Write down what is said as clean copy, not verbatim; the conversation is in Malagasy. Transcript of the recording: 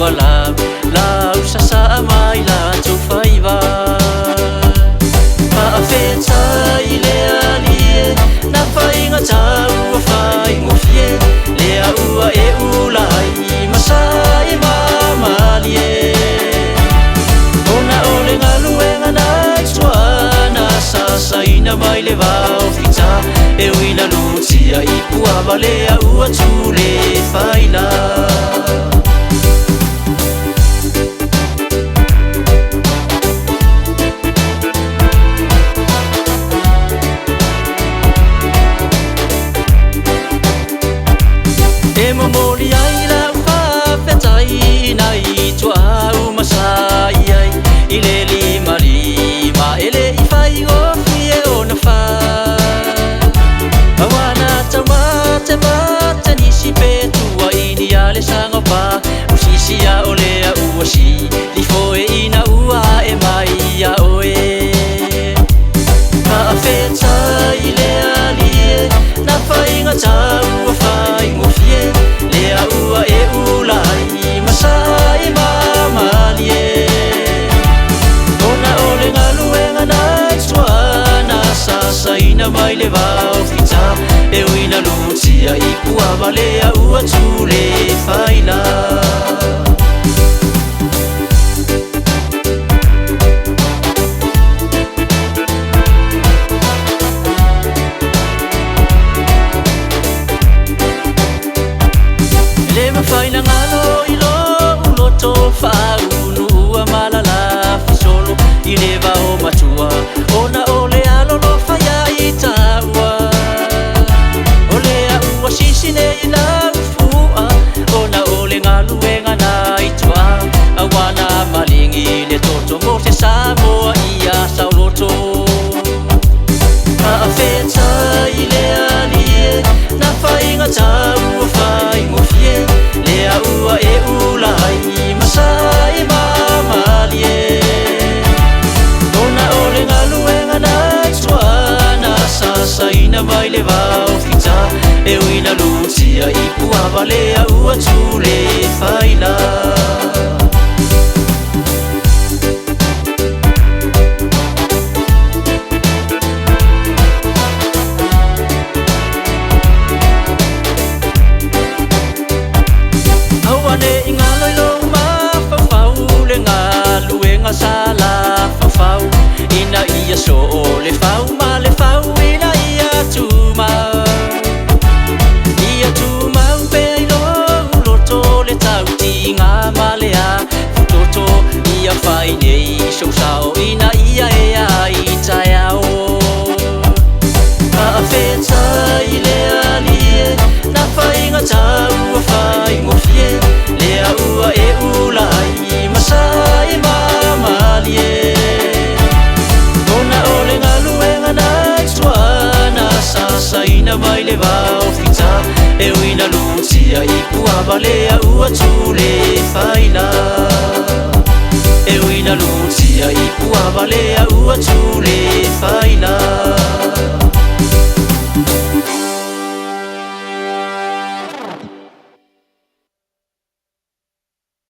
la la sa sa mai la tu fai va pa feta ile ali na fai nga tau fai mo fie le au e ulai masai mama lie ona ole nga luenga na tswana sa sa ina mai le va ofita e wina lucia I pua vale au tule fai la Mori ai la fa fetai nai tua uma sai ai ile li mari ma ele I fai o fie ona fa awana tamate mate ni si pe tua ini ale sanga pa usisi a ole a uasi li foi ina ua e mai a oe pa fetai le ali na fai nga tau fai mo fie ua e ulai masai mama lie ona ole nga luenga na tswana sa saina mai le va ofita e wina lucia I pua vale ua tule faila fai na ngalo ilo uloto fau nua malala fisolo ileva o matua ona ole alo lo faya itawa ole a ua sisine ina ufua ona ole ngalu enga na itua awana malingi le toto mo se samoa ia sauloto a feta ile alie na fai ngatau fai mo fie ua e ulai masai mama lie ona ole nga luenga na tswana sa saina mai le va ofita e wina lucia I pua vale ua tule faila sala fafau ina ia so le fau ma le fau ina ia tuma pe lo loto le tau tinga malea futoto ia fai nei so sao ina ia e ai taiao a feta ile ali na fai nga tau fai mo fie le ua e ulai masai ona ole nga luenga na tswana sa saina mai le va ofita e wina lucia I pua vale ua tule faila e wina lucia I pua vale ua tule